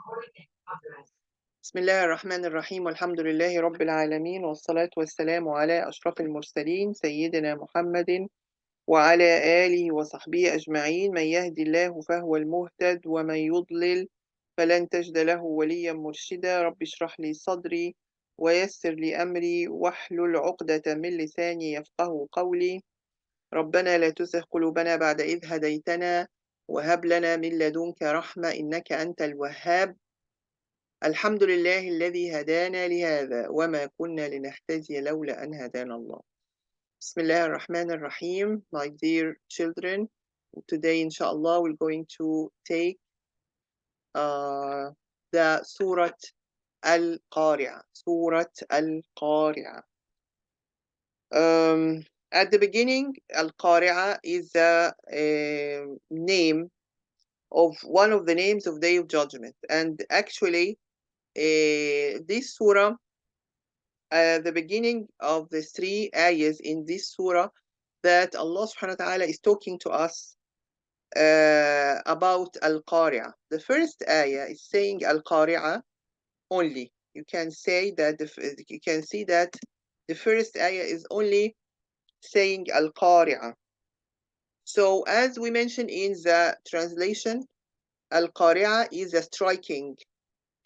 بسم الله الرحمن الرحيم والحمد لله رب العالمين والصلاة والسلام على أشرف المرسلين سيدنا محمد وعلى آله وصحبه أجمعين من يهدي الله فهو المهتد ومن يضلل فلن تجد له وليا مرشدا رب اشرح لي صدري ويسر لي أمري واحلل عقدة من لساني يفقه قولي ربنا لا تزغ قلوبنا بعد إذ هديتنا وهب لنا من لدنك رحمة إنك أنت الوهاب الحمد لله الذي هدانا لهذا وما كنا لنهتدي لولا أن هدانا الله. بسم الله الرحمن الرحيم. My dear children, today inshallah we're going to take the Surat AlQrea. Surat AlQarea. At the beginning, AlQarea is the name of one of the names of Day of Judgment, and actually this surah, the beginning of the three ayahs in this surah that Allah subhanahu wa ta'ala is talking to us about Al-Qari'ah. The first ayah is saying Al-Qari'ah only. You can say that you can see that the first ayah is only saying Al-Qari'ah. So as we mentioned in the translation, Al-Qari'ah is a striking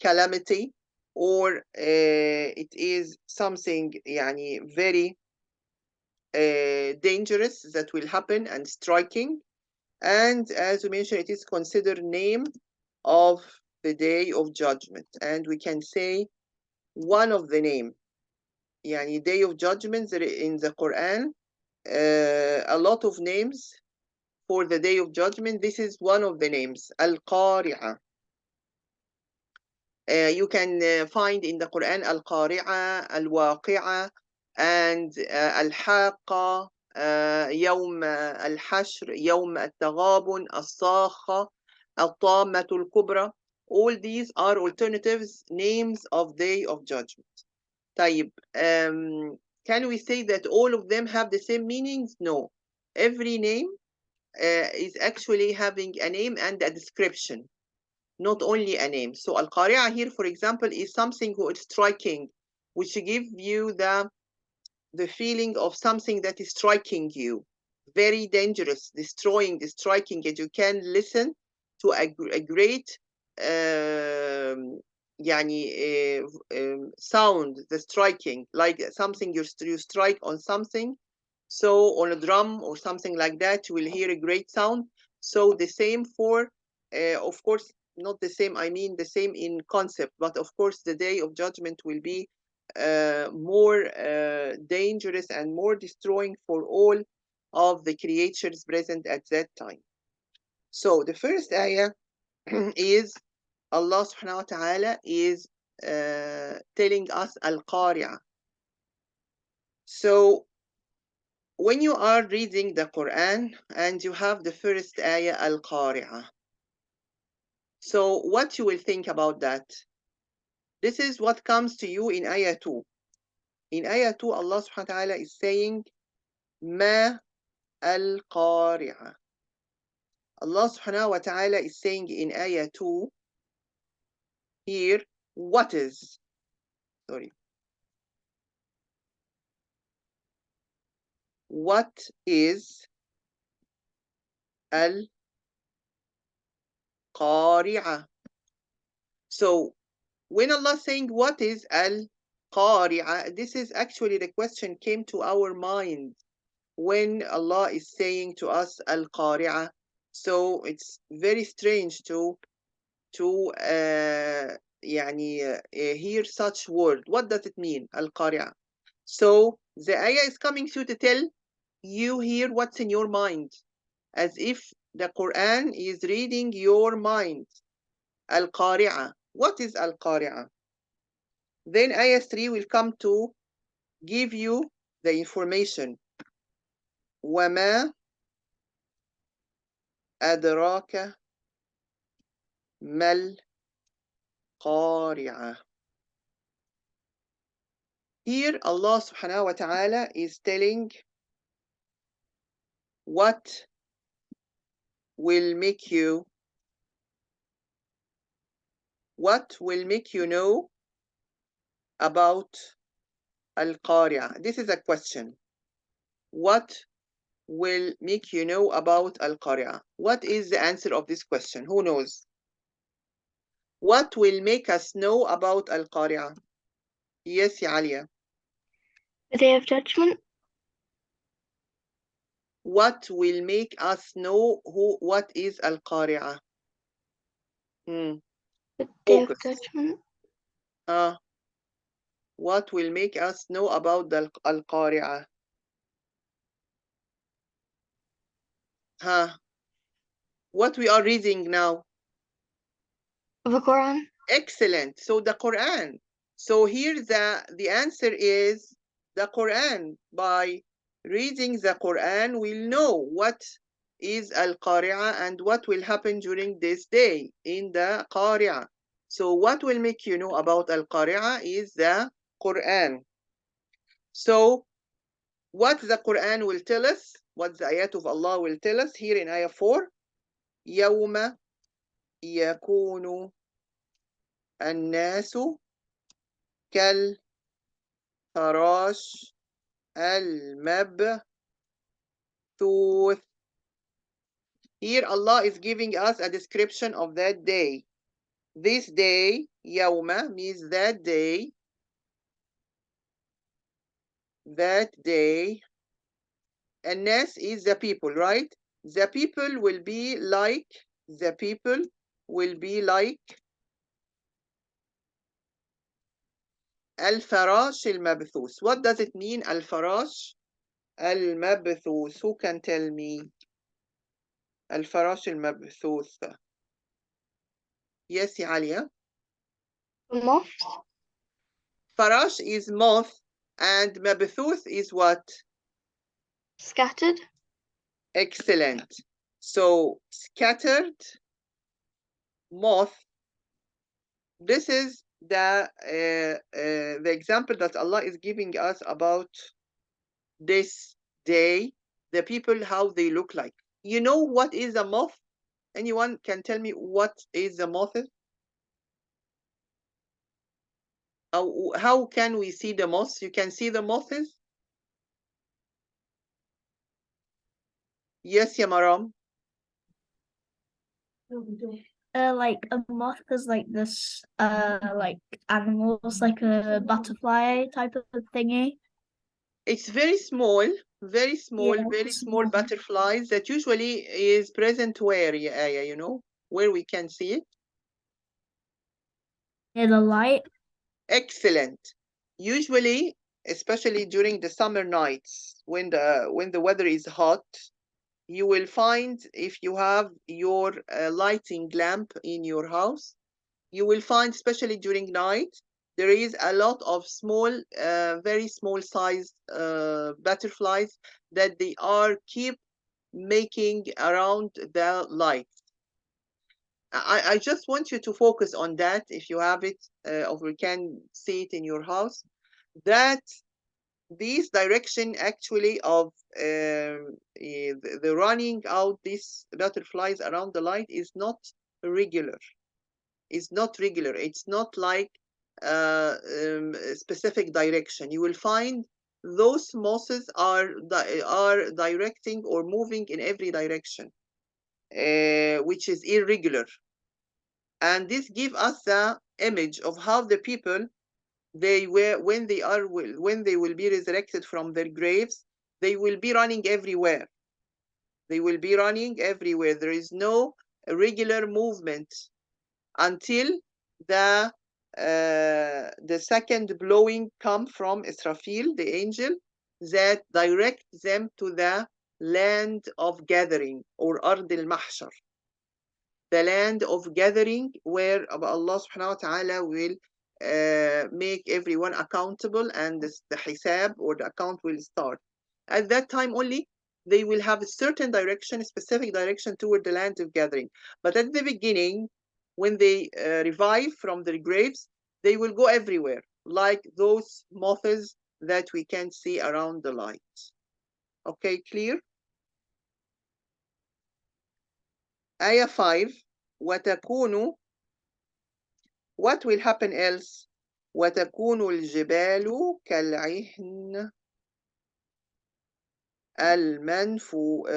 calamity, or it is something يعني very dangerous that will happen and striking. And as we mentioned, it is considered name of the Day of Judgment. And we can say one of the name. يعني Day of Judgment in the Quran, a lot of names for the Day of Judgment. This is one of the names, Al-Qari'ah. You can find in the Quran Al-Qari'ah, Al-Waqi'ah, and Al-Haqqa, يوم الحشر, يوم التغابن, الصاخة, الطامة الكبرى. All these are alternatives names of Day of Judgment. طيب, can we say that all of them have the same meanings? No. Every name is actually having a name and a description, not only a name. So Al-Qari'ah here, for example, is something which is striking, which give you the feeling of something that is striking you, very dangerous, destroying, striking, and you can listen to a great sound, the striking, like something you strike on something. So on a drum or something like that, you will hear a great sound. So the same for, of course, not the same, I mean the same in concept, but of course the Day of Judgment will be more dangerous and more destroying for all of the creatures present at that time. So the first ayah is Allah subhanahu wa ta'ala is telling us Al-Qari'ah. So when you are reading the Quran and you have the first ayah Al-Qari'ah, so what you will think about that? This is what comes to you in ayah 2. In ayah 2, Allah subhanahu wa ta'ala is saying Ma al-Qari'ah. Allah subhanahu wa ta'ala is saying in ayah 2 here, what is? Sorry. What is al-Qari'ah? So when Allah is saying what is al-Qari'ah, this is actually the question came to our mind when Allah is saying to us al-Qari'ah. So it's very strange to hear such word. What does it mean, al-Qari'ah? So the ayah is coming to tell you here what's in your mind, as if the Quran is reading your mind. Al-Qari'ah. What is al-Qari'ah? Then ayah 3 will come to give you the information. وَمَا أَدْرَاكَ مَا الْقَارِعَةُ. Here Allah subhanahu wa ta'ala is telling what will make you What will make you know about Al-Qari'ah? This is a question. What will make you know about Al-Qari'ah? What is the answer of this question? Who knows? What will make us know about Al-Qari'ah? Yes, ya Alia. The Day of Judgment. What will make us know what is Al-Qari'ah? The Day of Focus. Judgment. What will make us know about the Al-Qari'ah? What we are reading now? The Quran. Excellent. So the Quran. So here the answer is the Quran. By reading the Quran, we'll know what is Al-Qari'ah and what will happen during this day in the Qari'ah. So what will make you know about Al-Qari'ah is the Quran. So what the Quran will tell us, what the ayat of Allah will tell us here in ayah 4, يوم يكون الناس كالفراش المبثوث. Here Allah is giving us a description of that day. This day, يوم, means that day. That day. الناس is the people, right? The people will be like, the people will be like الفراش المبثوث. What does it mean, الفراش المبثوث? Who can tell me? الفراش المبثوث. Yes, Alia. Moth. Farash is moth and mabthuth is what? Scattered. Excellent. So scattered moth. This is the example that Allah is giving us about this day, the people, how they look like. You know what is a moth? Anyone can tell me what is a moth? How can we see the moths? You can see the moths? Yes, Yamaram. Like a moth is like this, like animals, like a butterfly type of thingy. It's very small, very small, Yeah, very small small. butterflies that usually is present where, yeah, you know, where we can see it. Near the light. Excellent. Usually, especially during the summer nights, when the weather is hot, you will find, if you have your lighting lamp in your house, you will find, especially during night, there is a lot of small, very small sized butterflies that they are keep making around the light. I just want you to focus on that if you have it or you can see it in your house, that this direction actually of the running out these butterflies around the light is not regular. It's not regular. It's not like a specific direction. You will find those mosses are directing or moving in every direction, which is irregular. And this gives us the image of how the people they were when they will be resurrected from their graves, they will be running everywhere. They will be running everywhere. There is no regular movement until the second blowing come from Israfil, the angel, that direct them to the land of gathering, or Ard al-Mahshar, the land of gathering, where Allah subhanahu wa ta'ala will make everyone accountable, and the hisab or the account will start. At that time only, they will have a certain direction, a specific direction toward the land of gathering. But at the beginning, when they revive from their graves, they will go everywhere, like those moths that we can see around the light. Okay, clear? Ayah 5, وَتَكُونُ What will happen else? وتكون الجبال كالعهن المنفوش,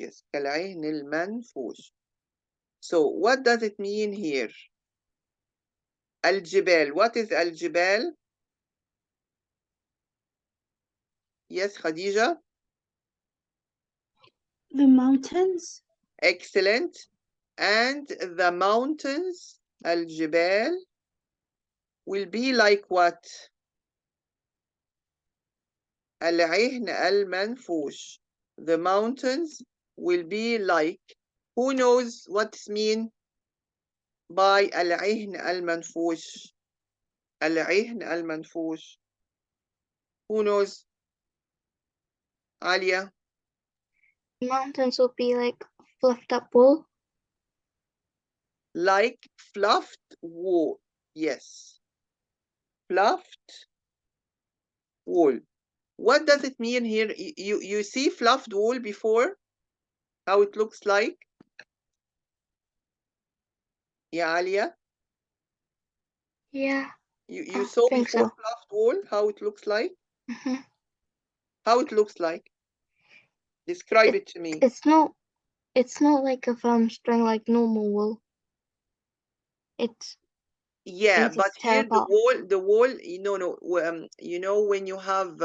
yes, كالعهن المنفوش. So what does it mean here? الجبال, what is الجبال? Yes, Khadija? The mountains. Excellent. And the mountains, الجبال, will be like what? العهن المنفوش. The mountains will be like, who knows what's mean by العهن المنفوش? العهن المنفوش. Who knows? Alia? Mountains will be like fluffed up wool. Like fluffed wool. Yes. Fluffed wool. What does it mean here? You see fluffed wool before? How it looks like? Yeah, Alia? Yeah. You I saw think before so. fluffed wool, how it looks like? Mhm. How it looks like? Describe it to me. It's not like a string like normal wool. It's Yeah, easy but to tear here apart. the wool, you know, when you have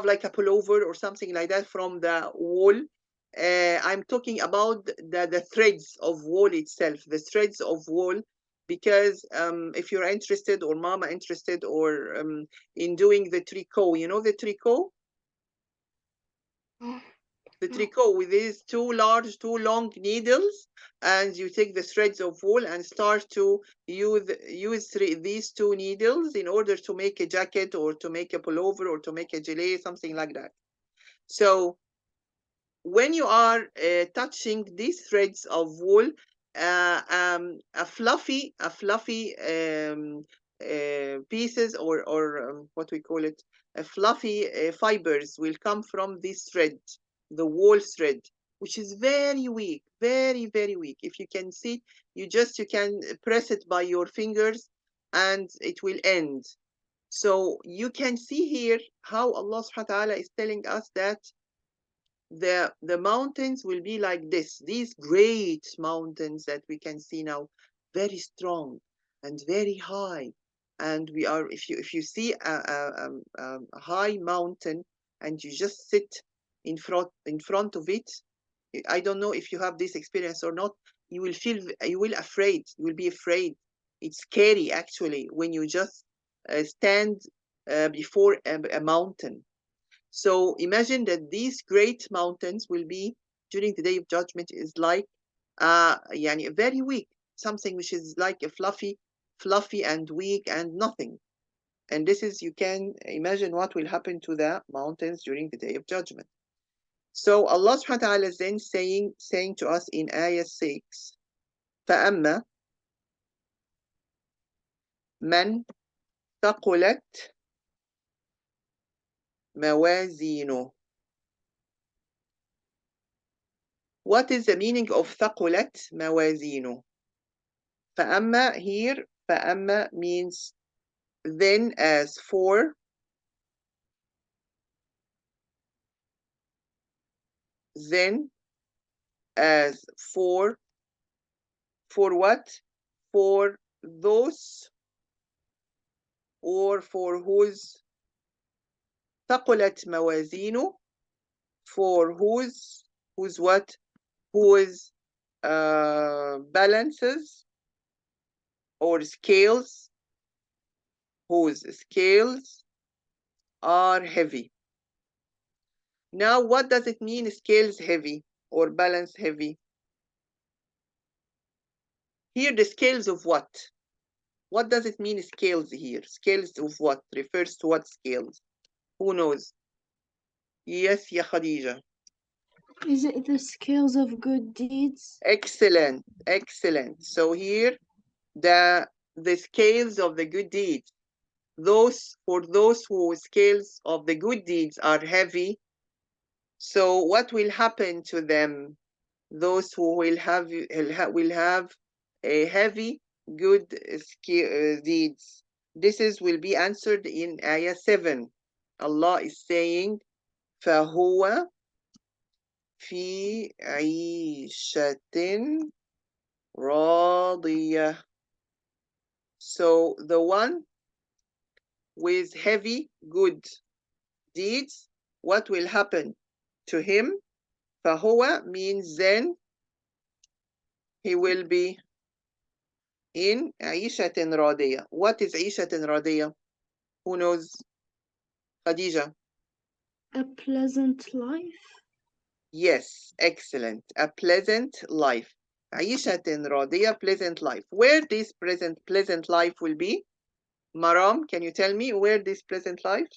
like a pullover or something like that from the wool, I'm talking about the threads of wool itself, the threads of wool, because if you're interested or mama interested or in doing the tricot, you know the tricot? The tricot with these two long needles, and you take the threads of wool and start to use these two needles in order to make a jacket or to make a pullover or to make a gilet, something like that. So when you are touching these threads of wool, a fluffy pieces or what we call it, fluffy fibers will come from this thread, the wool thread, which is very weak, very, very weak. If you can see, you can press it by your fingers and it will end. So you can see here how Allah subhanahu wa ta'ala is telling us that the mountains will be like this, these great mountains that we can see now, very strong and very high. And we are, if you see a high mountain and you just sit in front of it, I don't know if you have this experience or not, you will be afraid. It's scary actually when you just stand before a mountain. So imagine that these great mountains will be during the day of judgment is like very weak, something which is like a fluffy and weak and nothing. And this is, you can imagine what will happen to the mountains during the day of judgment. So Allah subhanahu wa ta'ala is then saying to us in ayah 6, فَأَمَّا مَنْ ثَقُلَتْ موازينه. What is the meaning of ثقلت موازينه? فأما here, فأما means then, as for, then as for what? For those or for whose, ثقلت موازينه, for whose what? Whose balances or scales, whose scales are heavy. Now, what does it mean, scales heavy or balance heavy? Here, the scales of what? What does it mean, scales here? Scales of what? Refers to what scales? Who knows? Yes, ya Khadija. Is it the scales of good deeds? Excellent, excellent. So here, the scales of the good deeds. For those whose scales of the good deeds are heavy, so what will happen to them? Those who will have heavy good deeds. This will be answered in ayah 7. Allah is saying فهو في عيشة راضية. So the one with heavy good deeds, what will happen to him? فهو means then he will be in عيشة راضية. What is عيشة راضية? Who knows? Khadija. A pleasant life. Yes, excellent. A pleasant life. عيشة راضية, pleasant life. Where this pleasant life will be? Maram, can you tell me where this pleasant life?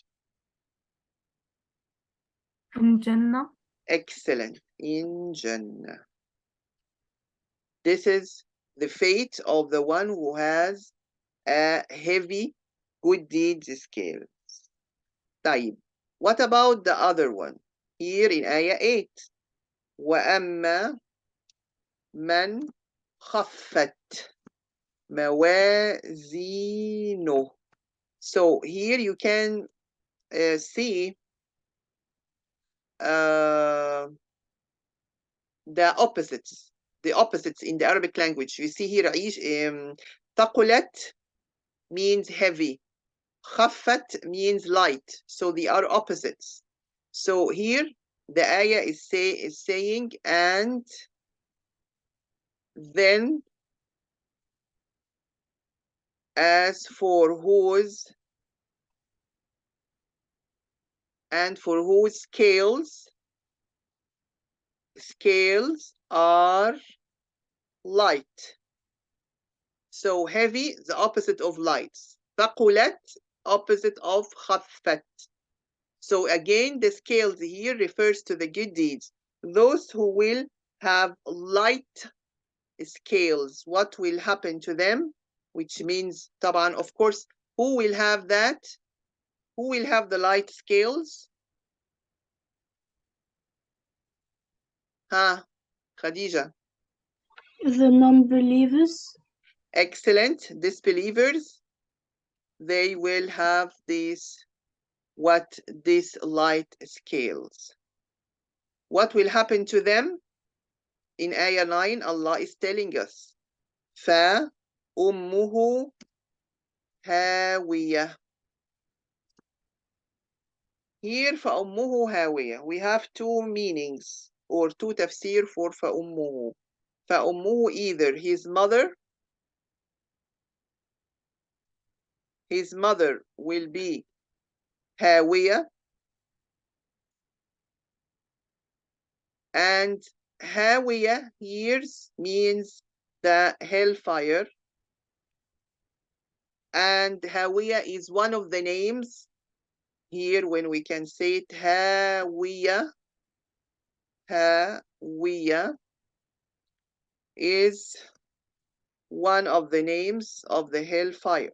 In Jannah. Excellent. In Jannah. This is the fate of the one who has a heavy good deeds scale. طيب. What about the other one? Here in ayah 8. وَأَمَّا مَنْ خَفَّتْ موازينه. So here you can see the opposites. The opposites in the Arabic language. You see here ثقلت means heavy. خفت means light. So they are opposites. So here the ayah is saying, and then as for whose scales are light. So heavy, the opposite of light. ثقلت, opposite of خفت. So again, the scales here refers to the good deeds. Those who will have light scales, what will happen to them? Which means, طبعا, of course, who will have that? Who will have the light scales? Khadija. The non-believers. Excellent. Disbelievers, they will have these light scales. What will happen to them? In ayah 9, Allah is telling us, فَأُمُّهُ هَاوِيَةٌ. Here, فَأُمُّهُ هَاوِيَةٌ, we have two meanings or two tafsir for فَأُمُّهُ. فَأُمُّهُ, either his mother will be هَاوِيَةٌ, and هَاوِيَةٌ here means the hellfire, and هَاوِيَةٌ is one of the names here when we can say it. هَاوِيَةٌ is one of the names of the hellfire.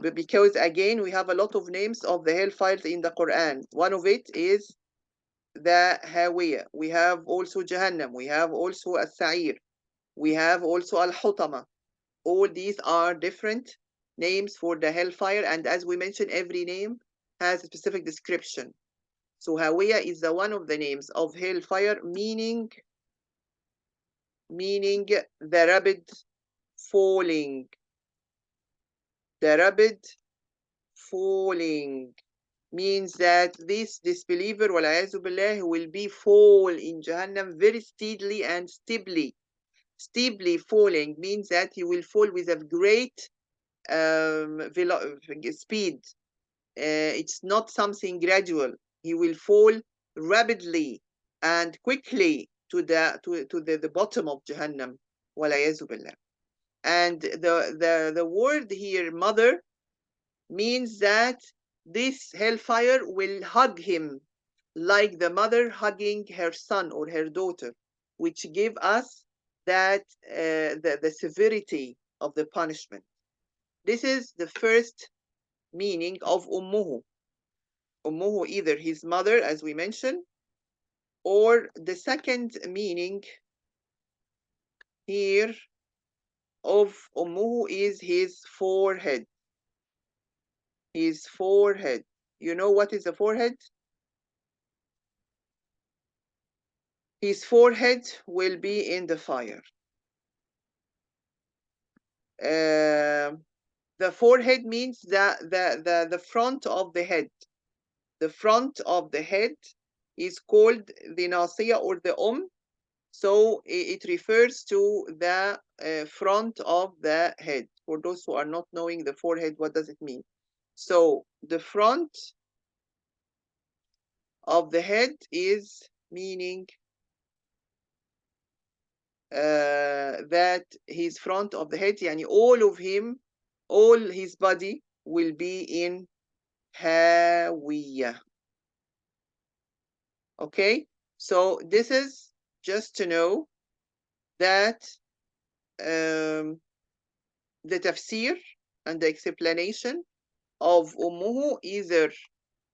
But because again, we have a lot of names of the hellfires in the Quran. One of it is the Hawiyah. We have also Jahannam. We have also As-Sa'ir. We have also Al-Hutama. All these are different names for the hellfire. And as we mentioned, every name has a specific description. So Hawiyah is the one of the names of hellfire, meaning the rapid falling. The rapid falling means that this disbeliever, billah, will be fall in Jahannam very steadily and steeply. Steeply falling means that he will fall with a great speed. It's not something gradual. He will fall rapidly and quickly to the bottom of Jahannam. Billah. And the word here, mother, means that this hellfire will hug him like the mother hugging her son or her daughter, which give us that the severity of the punishment. This is the first meaning of ummuhu. Ummuhu, either his mother, as we mentioned, or the second meaning here of is his forehead. His forehead. You know what is the forehead? His forehead will be in the fire. The forehead means the front of the head. The front of the head is called the nasiya or the So it refers to the front of the head. For those who are not knowing the forehead, what does it mean? So the front of the head is meaning that his front of the head, yani all of him, all his body will be in Hawiya. Okay, so this is just to know that the tafsir and the explanation of either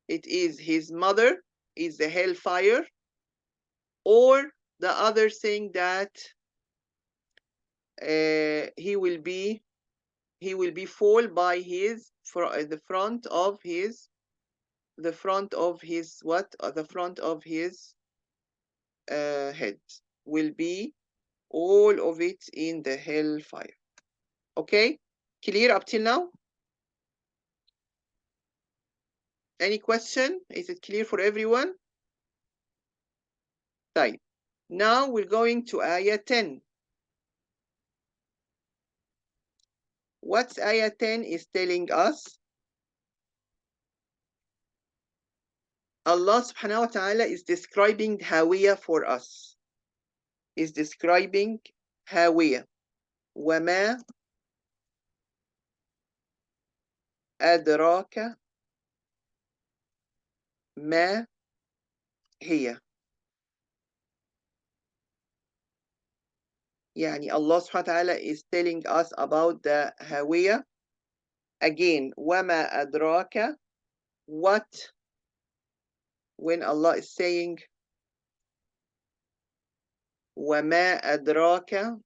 it is his mother is the hellfire, or the other thing that he will be fall by his the front of his what? The front of his head will be all of it in the hellfire. Okay, clear up till now? Any question? Is it clear for everyone? طيب. Now we're going to ayah 10. What's ayah 10 is telling us? Allah subhanahu wa ta'ala is describing Hawiya for us. Is describing Hawiya. وَمَا أَدْرَاكَ مَا هِيَ. يعني Allah subhanahu wa ta'ala is telling us about the Hawiya. Again, وَمَا أَدْرَاكَ. What, when Allah is saying وَمَا أَدْرَاكَ,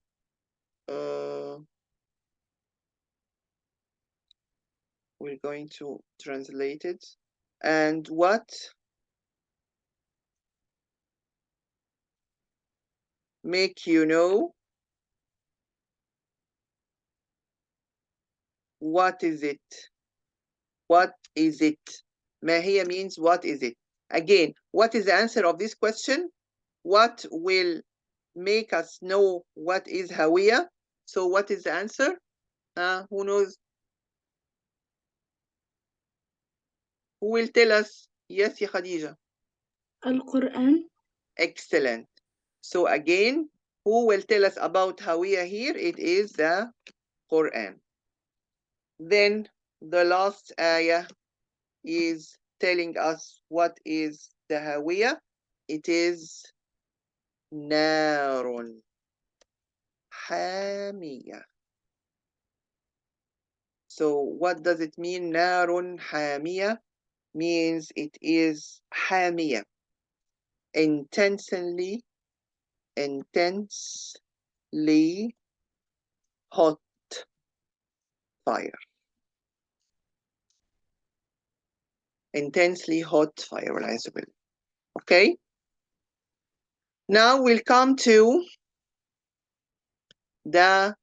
we're going to translate it. And what make you know? What is it? What is it? ما هي means what is it? Again, what is the answer of this question? What will make us know what is Hawiya? So what is the answer? Who knows? Who will tell us? Yes, ya Khadija. Al-Quran. Excellent. So again, who will tell us about Hawiya here? It is the Quran. Then the last ayah is telling us what is the Hawiya. It is Narun Hamiya. So what does it mean? Narun Hamiya means it is Hamiya. Intensely hot fire. Intensely hot fire. Okay. Now we'll come to the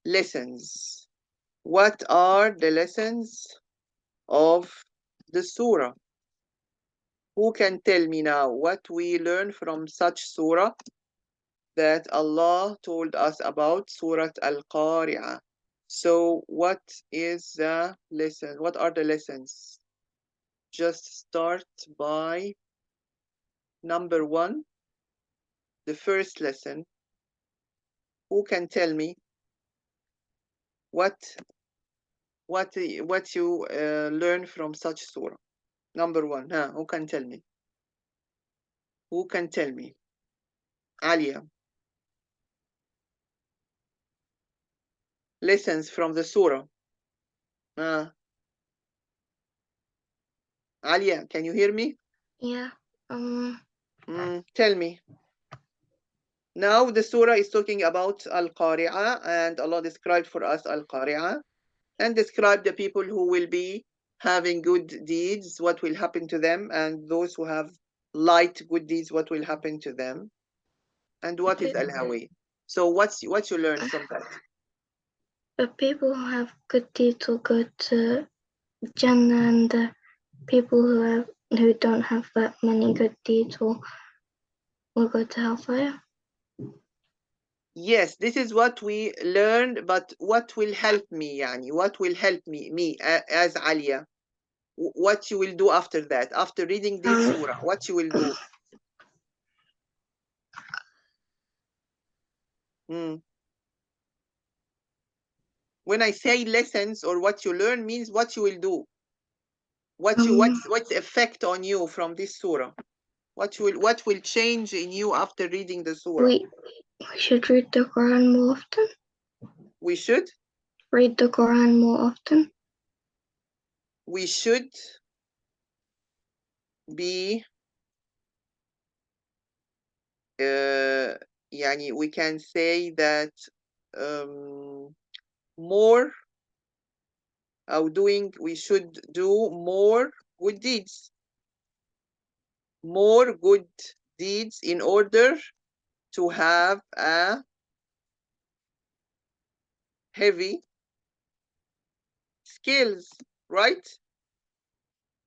lessons. What are the lessons of the surah? Who can tell me now what we learn from such surah that Allah told us about, Surat AlQrea? So what is the lesson? What are the lessons? Just start by number 1, the first lesson. Who can tell me what you learn from such surah? Number 1, who can tell me? Who can tell me? Alia. Lessons from the surah. Alia, can you hear me? Yeah. Tell me. Now the surah is talking about Al-Qari'ah, and Allah described for us Al-Qari'ah and described the people who will be having good deeds, what will happen to them, and those who have light good deeds, what will happen to them, and what is Al-Hawi. So what you learned from that? The people who have good deeds will go to Jannah, and the people who don't have that many good deeds will go to hellfire. Yes, this is what we learned, but what will help me, yani, what will help me as Alia? What you will do after that, after reading this surah, what you will do? When I say lessons or what you learn means what you will do. What's the effect on you from this surah? What will change in you after reading the surah? We should read the Quran more often. We should read the Quran more often. We should be يعني we can say that more we should do more good deeds. More good deeds in order to have a heavy skills, right?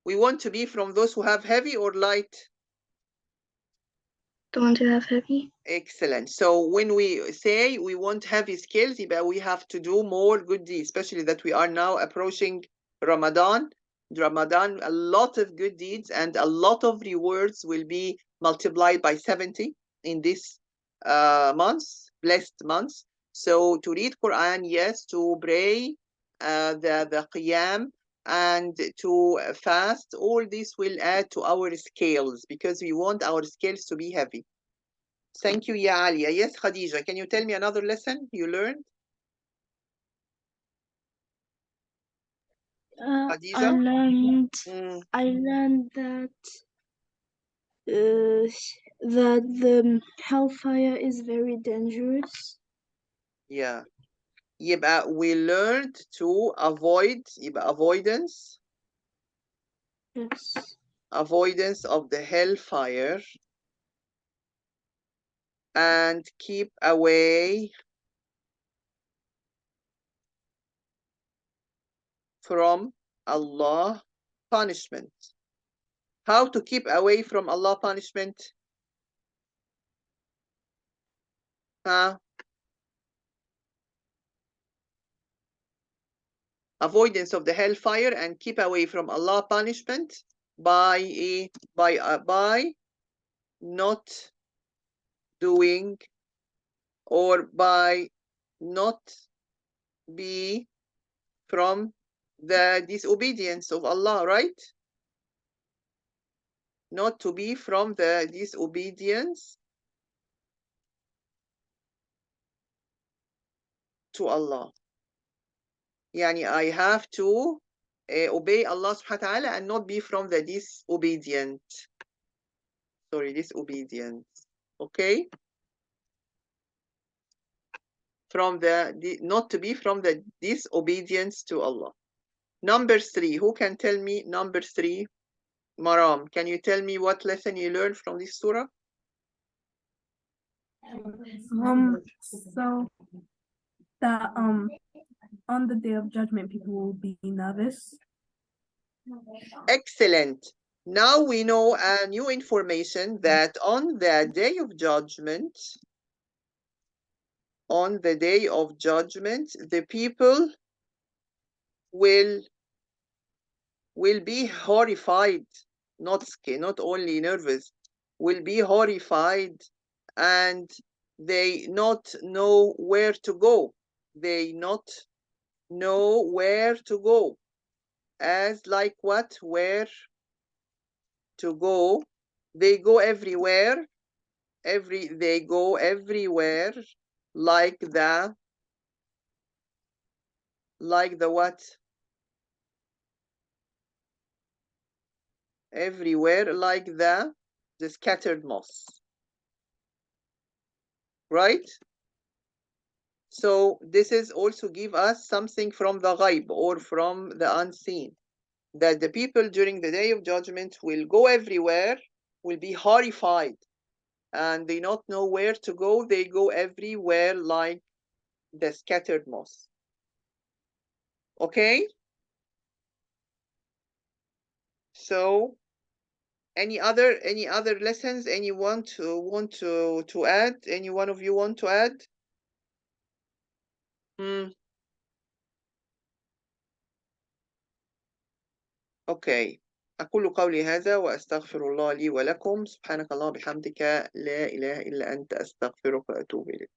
We want to be from those who have heavy or light? The ones who have heavy. Excellent. So when we say we want heavy skills, we have to do more good deeds, especially that we are now approaching Ramadan. Ramadan, a lot of good deeds and a lot of rewards will be multiplied by 70 in this blessed months. So to read Quran, yes, to pray the Qiyam and to fast, all this will add to our scales because we want our scales to be heavy. Thank you, Ya Alia. Yes, Khadija, can you tell me another lesson you learned? Khadija? I learned that the hellfire is very dangerous. Yeah. We learned to avoid avoidance. Yes. Avoidance of the hellfire and keep away from Allah punishment. How to keep away from Allah punishment? Huh? Avoidance of the hellfire and keep away from Allah punishment by not doing or by not be from the disobedience of Allah, right? Not to be from the disobedience to Allah. Yani I have to obey Allah subhanahu wa ta'ala and not be from the disobedient. Sorry, disobedience. Okay? From not to be from the disobedience to Allah. Number 3, who can tell me number 3? Maram, can you tell me what lesson you learned from this surah? So that on the day of judgment people will be nervous. Excellent. Now we know a new information that on the day of judgment, the people will be horrified, not scared, not only nervous, will be horrified, and they not know where to go. They not know where to go. As like what? Where to go? They go everywhere. They go everywhere, like the what? Everywhere like the scattered moss. right? So this is also give us something from the ghaib or from the unseen, that the people during the day of judgment will go everywhere, will be horrified, and they not know where to go. They go everywhere like the scattered moss. Okay? So any other lessons anyone want to add? Any one of you want to add? Okay. أقول قولي هذا وأستغفر الله لي ولكم. سبحانك اللهم وبحمدك لا إله إلا أنت أستغفرك وأتوب إليك.